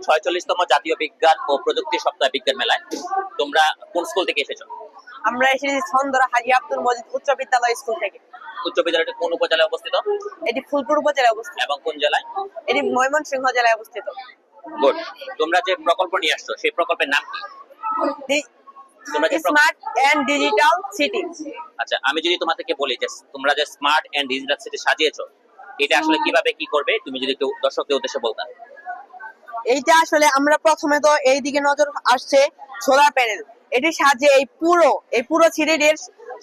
46তম জাতীয় বিজ্ঞান ও প্রযুক্তি সপ্তাহ বিজ্ঞান মেলায় তোমরা কোন স্কুল থেকে এসেছো? আমরা এসেছি ছন্দরা হাজী আব্দুল মজিদ উচ্চ বিদ্যালয় স্কুল থেকে। উচ্চ বিদ্যালয়টি কোন উপজেলায় অবস্থিত? এটি ফুলপুর উপজেলায় অবস্থিত। এবং কোন জেলায়? এটি ময়মনসিংহ জেলায় অবস্থিত। গুড। তোমরা যে প্রকল্প নিয়ে আসছো সেই প্রকল্পের নাম কি? তোমরা যে স্মার্ট এন্ড ডিজিটাল সিটি। আচ্ছা, আমি যদি তোমাদেরকে বলি যে তোমরা যে স্মার্ট এন্ড ডিজিটাল সিটি সাজিয়েছো, এটা আসলে কিভাবে কি করবে তুমি যদি একটু দর্শকদের উদ্দেশ্যে বলতা। এইটা আসলে আমরা প্রথমে তো এই দিকে নজর আসছে সোলার প্যানেল। এটির সাহায্যে এই পুরো সিটির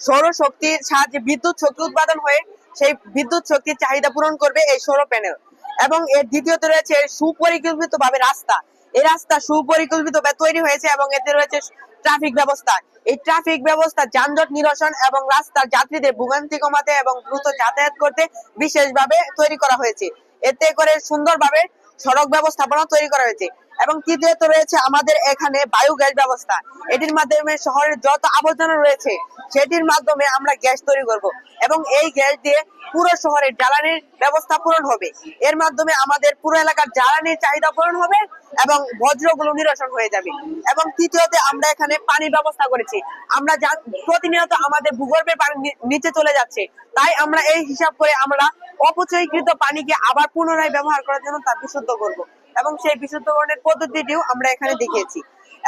সৌর শক্তির সাহায্যে বিদ্যুৎ শক্তি উৎপাদন হয়ে সেই বিদ্যুৎ শক্তির চাহিদা পূরণ করবে এই সৌর প্যানেল। এবং এর দ্বিতীয়ত রয়েছে সুপরিকল্পিতভাবে রাস্তা। এই রাস্তা সুপরিকল্পিতভাবে তৈরি হয়েছে এবং এতে রয়েছে ট্রাফিক ব্যবস্থা। এই ট্রাফিক ব্যবস্থা যানজট নিরসন এবং রাস্তার যাত্রীদের ভোগান্তি কমাতে এবং দ্রুত যাতায়াত করতে বিশেষভাবে তৈরি করা হয়েছে। এতে করে সুন্দরভাবে সড়ক ব্যবস্থাপনা তৈরি করা হয়েছে। এবং তৃতীয়ত রয়েছে আমাদের এখানে বায়োগ্যাস ব্যবস্থা। এটির মাধ্যমে শহরের যত আবর্জনা রয়েছে সেটির মাধ্যমে আমরা গ্যাস তৈরি করব এবং এই গ্যাস দিয়ে পুরো শহরের জ্বালানির ব্যবস্থা পূরণ হবে। এর মাধ্যমে আমাদের পুরো এলাকার জ্বালানির চাহিদা পূরণ হবে এবং বজ্রগুলো নিরসন হয়ে যাবে। এবং তৃতীয়তে আমরা এখানে পানি ব্যবস্থা করেছি। আমরা প্রতিনিয়ত আমাদের ভূগর্ভে পানি নিচে চলে যাচ্ছে, তাই আমরা এই হিসাব করে আমরা অপচয়কৃত পানিকে আবার পুনরায় ব্যবহার করার জন্য তা বিশুদ্ধ করব এবং সেই বিশুদ্ধকরণের পদ্ধতিটিও আমরা এখানে দেখিয়েছি।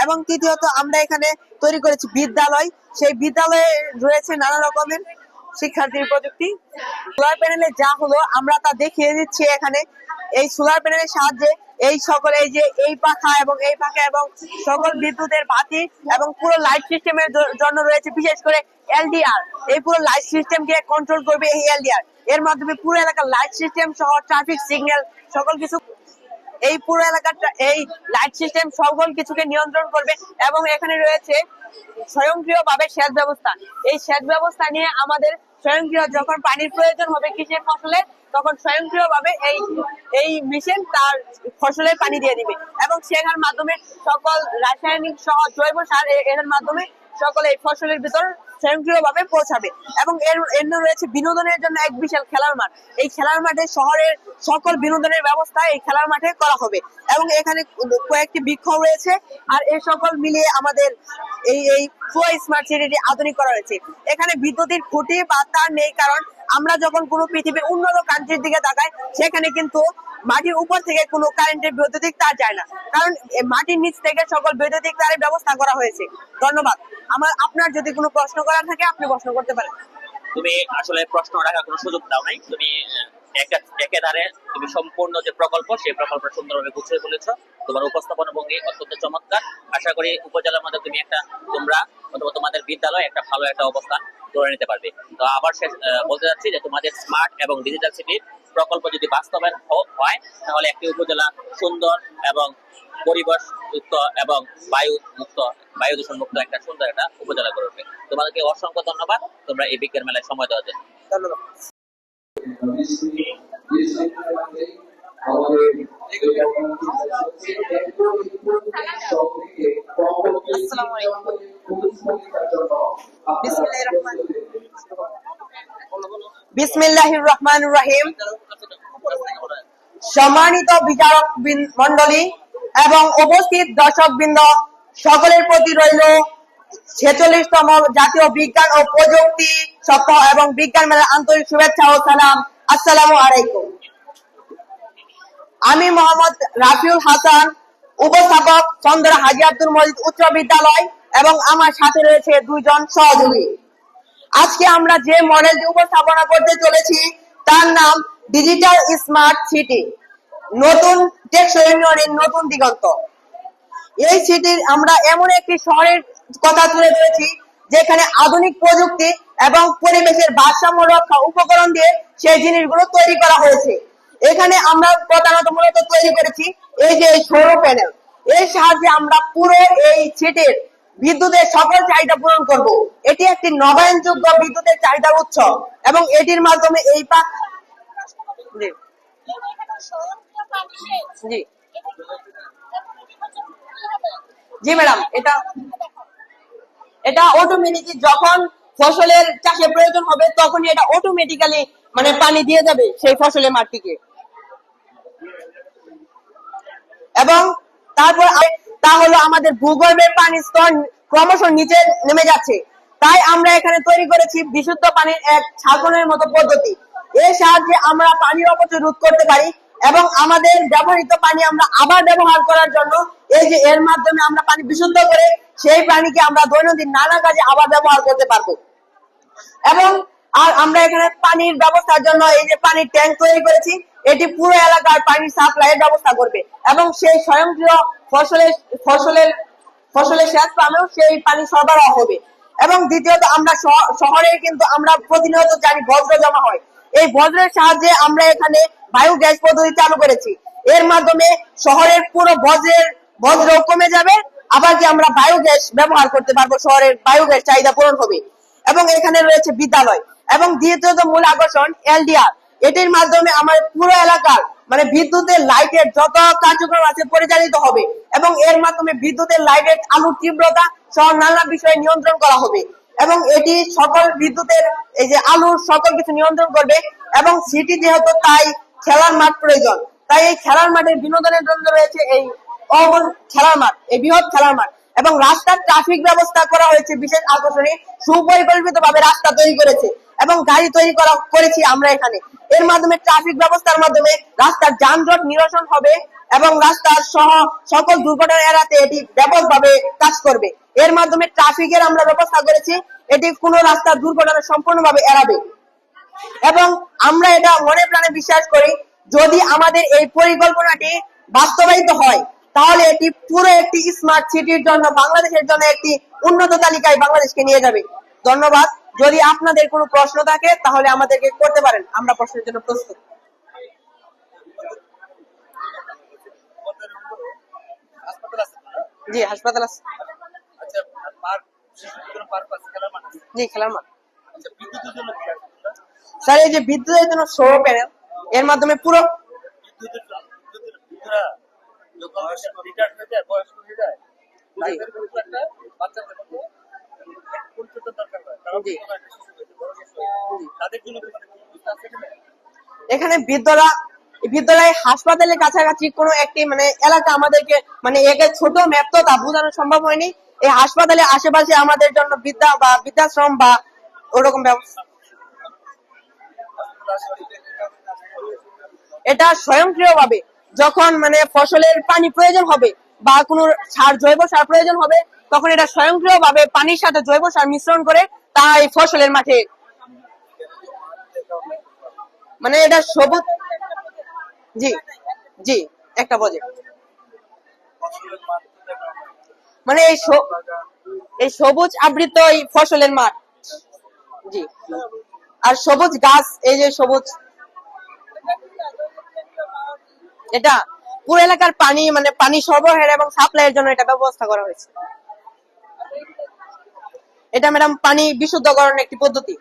এবং তৃতীয়ত আমরা এখানে তৈরি করেছি বিদ্যালয়। সেই বিদ্যালয়ে রয়েছে নানা রকমের শিক্ষার্থীর প্রযুক্তি। সোলার প্যানেলে যা হলো আমরা তা দেখিয়ে দিচ্ছি এখানে। এই সোলার প্যানেলের সাহায্যে এই সকল এই পাখা এবং সকল বিদ্যুতের বাতি এবং পুরো লাইট সিস্টেমের জন্য রয়েছে বিশেষ করে এলডিআর। এই পুরো লাইট সিস্টেমকে কন্ট্রোল করবে এই এলডিআর। এর মাধ্যমে পুরো এলাকার লাইট সিস্টেম সহ ট্রাফিক সিগন্যাল সকল কিছু এই পুরো এলাকাটা এই লাইট সিস্টেম সকল কিছুকে নিয়ন্ত্রণ করবে। এবং এখানে রয়েছে স্বয়ংক্রিয়ভাবে সেচ ব্যবস্থা। এই সেচ ব্যবস্থা নিয়ে আমাদের স্বয়ংক্রিয় যখন পানির প্রয়োজন হবে কৃষির ফসলে, তখন স্বয়ংক্রিয়ভাবে এই মেশিন তার ফসলে পানি দিয়ে দিবে এবং সেখার মাধ্যমে সকল রাসায়নিক সহ জৈব সার এর মাধ্যমে সকল এই ফসলের ভিতর স্বয়ংক্রিয়ভাবে পৌঁছাবে। এবং এর রয়েছে বিনোদনের জন্য এক বিশাল খেলার মাঠ। এই খেলার মাঠে শহরের সকল বিনোদনের ব্যবস্থা এই খেলার মাঠে করা হবে এবং এখানে কয়েকটি বৃক্ষ রয়েছে। আর এই সকল মিলিয়ে আমাদের এই পুরো স্মার্ট সিটিটি আধুনিক করা হয়েছে। এখানে বিদ্যুতের খুঁটি বা তার নেই, কারণ আমরা যখন কোনো পৃথিবীর উন্নত কান্ট্রির দিকে তাকাই সেখানে কিন্তু মাটির উপর থেকে কোনো কারেন্টের বৈদ্যুতিক তার যায় না, কারণ মাটির নিচ থেকে সকল বৈদ্যুতিক তারের ব্যবস্থা করা হয়েছে। ধন্যবাদ। আপনার যদি কোনো প্রশ্ন করার থাকে আপনি প্রশ্ন করতে পারেন। তুমি আসলে প্রশ্ন রাখার কোনো সুযোগ দাও নাই, তুমি একেধারে তুমি সম্পূর্ণ যে প্রকল্প সেই প্রকল্পটা সুন্দরভাবে গুছিয়ে বলেছো। তোমার উপস্থাপনা ভঙ্গি অত্যন্ত চমৎকার। আশা করি উপজেলার মধ্যে তুমি তোমরা অথবা তোমাদের বিদ্যালয় একটা ভালো একটা অবস্থান ধরে নিতে পারবে। তো আবার শেষ বলতে যাচ্ছি যে তোমাদের স্মার্ট এবং ডিজিটাল সিটির প্রকল্প যদি বাস্তবায়ন হয় তাহলে একটি উপজেলা সুন্দর এবং পরিবেশ মুক্ত এবং বায়ু দূষণ মুক্ত একটা সুন্দর একটা উপজেলা গড়ে উঠবে। তোমাদেরকে অসংখ্য ধন্যবাদ তোমরা এই বিজ্ঞান মেলায় সময় দেওয়ার জন্য। ধন্যবাদ। বিসমিল্লাহির রহমানির রহিম। সম্মানিত বিচারক মণ্ডলী এবং উপস্থিত দর্শকবৃন্দ, সকলের প্রতি রইল 46তম জাতীয় বিজ্ঞান ও প্রযুক্তি সপ্তাহ এবং বিজ্ঞান মেলার আন্তরিক শুভেচ্ছা ও সালাম। আসসালামু আলাইকুম। আমি মোহাম্মদ রাফিউল হাসান, উপস্থাপক ছন্দরা হাজী আব্দুল মজিদ উচ্চ বিদ্যালয়, এবং আমার সাথে রয়েছে দুইজন সহযোগী। আজকে আমরা যে মডেলটি উপস্থাপনা করতে চলেছি তার নাম ডিজিটাল স্মার্ট সিটি, নতুন টেকসই উন্নয়নের নতুন দিগন্ত। এই সিটির আমরা এমন একটি শহরের কথা তুলে ধরেছি যেখানে আধুনিক প্রযুক্তি এবং পরিবেশের ভারসাম্য রক্ষা উপকরণ দিয়ে সেই জিনিসগুলো তৈরি করা হয়েছে। এখানে আমরা প্রধানত মূলত তৈরি করেছি এই যে সৌর প্যানেল। এর সাহায্যে আমরা পুরো এই সিটির বিদ্যুতের সকল চাহিদা পূরণ করব। এটি একটি নবায়নযোগ্য বিদ্যুতের চাহিদার উৎস এবং এটির মাধ্যমে জি ম্যাডাম, এটা অটোমেটিক যখন ফসলের চাষে প্রয়োজন হবে তখনই এটা অটোমেটিক্যালি পানি দিয়ে যাবে সেই ফসলের মাটিকে। এবং তা হলো আমাদের ভূগর্ভের পানির স্তর ক্রমশ নিচে নেমে যাচ্ছে। তাই আমরা এখানে তৈরি করেছি বিশুদ্ধ পানির এক ছাঁকনের মতো পদ্ধতি। এর সাহায্যে আমরা পানির অপচয় রোধ করতে পারি এবং আমাদের ব্যবহৃত পানি আমরা আবার ব্যবহার করার জন্য এই যে এর মাধ্যমে আমরা পানি বিশুদ্ধ করে সেই পানিকে আমরা দৈনন্দিন নানা কাজে আবার ব্যবহার করতে পারবো। এবং আর আমরা এখানে পানির ব্যবস্থার জন্য এই যে পানির ট্যাঙ্ক তৈরি করেছি, এটি পুরো এলাকার পানির সাপ্লাইয়ের ব্যবস্থা করবে এবং সেই স্বয়ংক্রিয় ফসলের ফসলের ফসলের সেচ পামেও সেই পানি সরবরাহ হবে। এবং দ্বিতীয়ত আমরা শহরে কিন্তু আমরা প্রতিনিয়ত জানি বজ্র জমা হয়, এই বজ্রের সাহায্যে আমরা এখানে বায়ু গ্যাস পদ্ধতি চালু করেছি। এর মাধ্যমে শহরের পুরো বজ্র কমে যাবে, আবার কি আমরা বায়ু গ্যাস ব্যবহার করতে পারবো, শহরের বায়ু গ্যাস চাহিদা পূরণ হবে। এবং এখানে রয়েছে বিদ্যালয়। এবং দ্বিতীয়ত মূল আকর্ষণ এলডিআর, এটির মাধ্যমে আমার পুরো এলাকার মানে বিদ্যুতের লাইটের যত কার্যক্রম আছে পরিচালিত হবে এবং এর মাধ্যমে বিদ্যুতের লাইটের আলোর তীব্রতা সহ নানা বিষয় নিয়ন্ত্রণ করা হবে এবং এটি সকল বিদ্যুতের এই যে আলোর সকল কিছু নিয়ন্ত্রণ করবে। এবং সিটি যেহেতু তাই খেলার মাঠ প্রয়োজন, তাই এই খেলার মাঠের বিনোদনের জন্য রয়েছে এই অমূল খেলার মাঠ, এই বৃহৎ খেলার মাঠ। এবং রাস্তার ট্রাফিক ব্যবস্থা করা হয়েছে বিশেষ আকর্ষণীয়, সুপরিকল্পিত ভাবে রাস্তা তৈরি করেছে এবং গাড়ি তৈরি করেছি আমরা এখানে। এর মাধ্যমে ট্রাফিক ব্যবস্থার মাধ্যমে রাস্তার যানজট নিরসন হবে এবং রাস্তার সহ সকল দুর্ঘটনা এড়াতে এটি ব্যাপকভাবে কাজ করবে। এর মাধ্যমে ট্রাফিকের আমরা ব্যবস্থা করেছি, এটি কোনো রাস্তার দুর্ঘটনা সম্পূর্ণভাবে এড়াবে। এবং আমরা এটা মনে প্রাণে বিশ্বাস করি, যদি আমাদের এই পরিকল্পনাটি বাস্তবায়িত হয় তাহলে এটি পুরো একটি স্মার্ট সিটির জন্য, বাংলাদেশের জন্য একটি উন্নত তালিকায় বাংলাদেশকে নিয়ে যাবে। ধন্যবাদ। যদি আপনাদের কোনো প্রশ্ন থাকে তাহলে আমাদেরকে করতে পারেন, আমরা প্রশ্নের জন্য প্রস্তুত। জি, হাসপাতাল আছে। জি, খেলার মাঠ। স্যার এই যে বিদ্যুতের জন্য সৌর প্যানেল, এর মাধ্যমে পুরো এখানে বিদ্যালয় হাসপাতালের কাছাকাছি কোনো একটি মানে এলাকা আমাদেরকে মানে একে ছোট ম্যাপ তো তা বোঝানো সম্ভব হয়নি। এই হাসপাতালের আশেপাশে আমাদের জন্য বিদ্যা বা বৃদ্ধাশ্রম বা ওরকম ব্যবস্থা, এটা স্বয়ংক্রিয়ভাবে যখন মানে ফসলের পানি প্রয়োজন হবে বা কোনো জৈব সার প্রয়োজন হবে তখন এটা স্বয়ংক্রিয়ভাবে পানির সাথে জৈব সার মিশ্রণ করে তা এই ফসলের মাঠে মানে এটা সবুজ। জি জি, একটা প্রজেক্ট মানে এই সবুজ আবৃত এই ফসলের মাঠ। জি, আর সবুজ গাছ, এই যে সবুজ, এটা পুরো এলাকার পানি মানে পানি সরবরাহের এবং সাপ্লাইয়ের জন্য এটা ব্যবস্থা করা হয়েছে। এটা ম্যাডাম পানি বিশুদ্ধকরণের একটি পদ্ধতি।